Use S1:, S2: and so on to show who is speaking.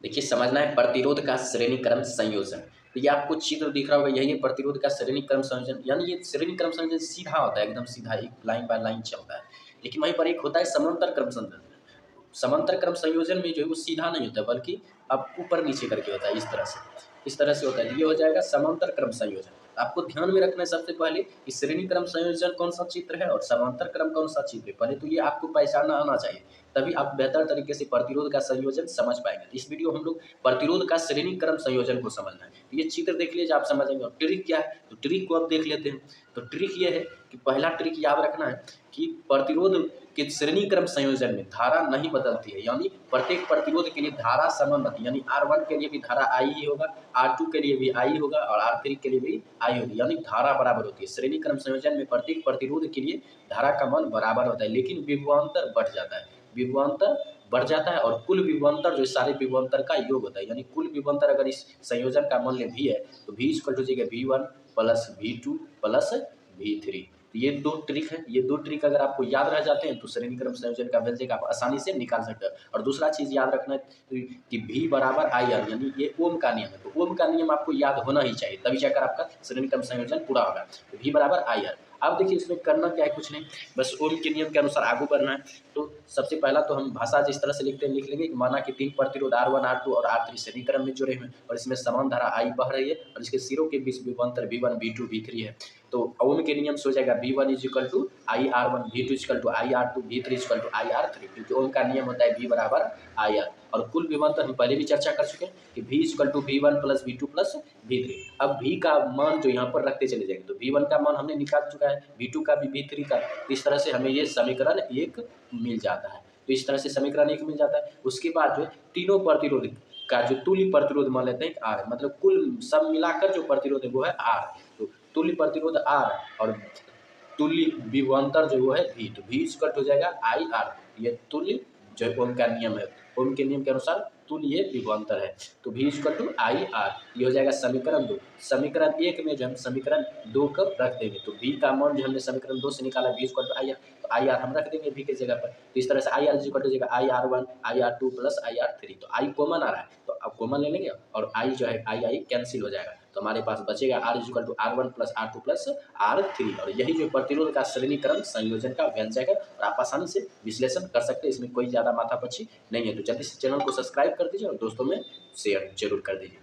S1: देखिए, समझना है प्रतिरोध का श्रेणी क्रम संयोजन। तो ये आपको चित्र दिख रहा होगा, यही है प्रतिरोध का श्रेणी क्रम संयोजन। यानी ये श्रेणी क्रम संयोजन सीधा होता है, एकदम सीधा एक लाइन बाय लाइन चलता है। लेकिन वहीं पर एक होता है समांतर क्रम संयोजन। समांतर क्रम संयोजन में जो है वो सीधा नहीं होता, बल्कि अब ऊपर नीचे करके होता है, इस तरह से होता है। ये हो जाएगा समांतर क्रम संयोजन। आपको ध्यान में रखना है सबसे पहले कि श्रेणी क्रम संयोजन कौन सा चित्र है और समांतर क्रम कौन सा चित्र है। पहले तो ये आपको पहचानना आना चाहिए, तभी आप बेहतर तरीके से प्रतिरोध का संयोजन समझ पाएंगे। इस वीडियो हम लोग प्रतिरोध का श्रेणी क्रम संयोजन को समझना है। ये चित्र देख लीजिए, आप समझेंगे। और ट्रिक क्या है, तो ट्रिक को आप देख लेते हैं। तो ट्रिक ये है कि पहला ट्रिक याद रखना है कि प्रतिरोध के श्रेणी क्रम संयोजन में धारा नहीं बदलती है। यानी प्रत्येक प्रतिरोध के लिए धारा समान रहती है। यानी R1 के लिए भी धारा I ही होगा, R2 के लिए भी I होगा और R3 के लिए भी I होगी। यानी धारा बराबर होती है। श्रेणी क्रम संयोजन में प्रत्येक प्रतिरोध के लिए धारा का मान बराबर होता है, लेकिन विभवांतर बढ़ जाता है। विभवांतर बढ़ जाता है और कुल विभवांतर जो सारे विभवांतर का योग होता है। यानी कुल विभवांतर अगर इस संयोजन का मूल्य V है तो V इक्वल टू हो जाएगा V1 plus V2 plus V3। तो ये दो ट्रिक है। ये दो ट्रिक अगर आपको याद रह जाते हैं तो श्रेणी क्रम संयोजन का व्यंजक आप आसानी से निकाल सकते हैं। और दूसरा चीज याद रखना है कि V बराबर I R, यानी ये ओम का नियम है। तो ओम का नियम आपको याद होना ही चाहिए, तभी जाकर आपका श्रेणी क्रम संयोजन पूरा होगा। तो V बराबर I R। अब देखिए, इसमें करना क्या है, कुछ नहीं, बस ओम के नियम के अनुसार आगे बढ़ना है। तो सबसे पहला तो हम भाषा जिस तरह से लिखते हैं लिख लेंगे कि माना कि 3 प्रतिरोध R1 R2 और R3 श्रेणी क्रम में जुड़े हुए हैं और इसमें समान धारा I बह रही है और इसके सिरों के बीच विभवांतर V1 V2 V3 है। तो ओम के नियम से हो जाएगा V1 is equal to IR1, V2 equal to IR2, V3 equal to IR3, क्योंकि ओम का नियम होता है V बराबर IR। और कुल विभवांतर हम पहले भी चर्चा कर चुके हैं कि V equal to V1 plus V2 plus V3। अब V का मान जो यहाँ पर रखते चले जाएंगे, तो V1 का मान हमने निकाल चुका है, V2 का भी, V3 का। इस तरह से हमें ये समीकरण 1 मिल जाता है। तो इस तरह से समीकरण 1 मिल जाता है। उसके बाद जो तीनों प्रतिरोध का जो तुल्य प्रतिरोध मान लेते हैं R है, मतलब कुल सब मिलाकर जो प्रतिरोध है वो है R। तो तुल्य प्रतिरोध R और तुल्य विभवांतर जो वो है V, तो V इक्वल हो जाएगा IR। ये तुल्य जो ओम का नियम है, ओम के नियम के अनुसार तुल्य विभवांतर है। तो V इक्वल टू IR, ये हो जाएगा समीकरण 2। समीकरण 1 में जो हम समीकरण 2 को रख देंगे, तो V का मान जो हमने समीकरण 2 से निकाला V इक्वल टू IR, तो IR हम रख देंगे V की जगह पर। तो इस तरह से IR इक्वल हो जाएगा IR1 IR2 प्लस IR3। तो I कॉमन आ रहा है, तो अब कॉमन ले लेंगे और I जो है I कैंसिल हो जाएगा। तो हमारे पास बचेगा R equal to R1 plus R2 plus R3। और यही जो प्रतिरोध का श्रेणी क्रम संयोजन का व्यंजक है और आप आसानी से विश्लेषण कर सकते हैं। इसमें कोई ज़्यादा माथापच्ची नहीं है। तो जल्दी से चैनल को सब्सक्राइब कर दीजिए और दोस्तों में शेयर जरूर कर दीजिए।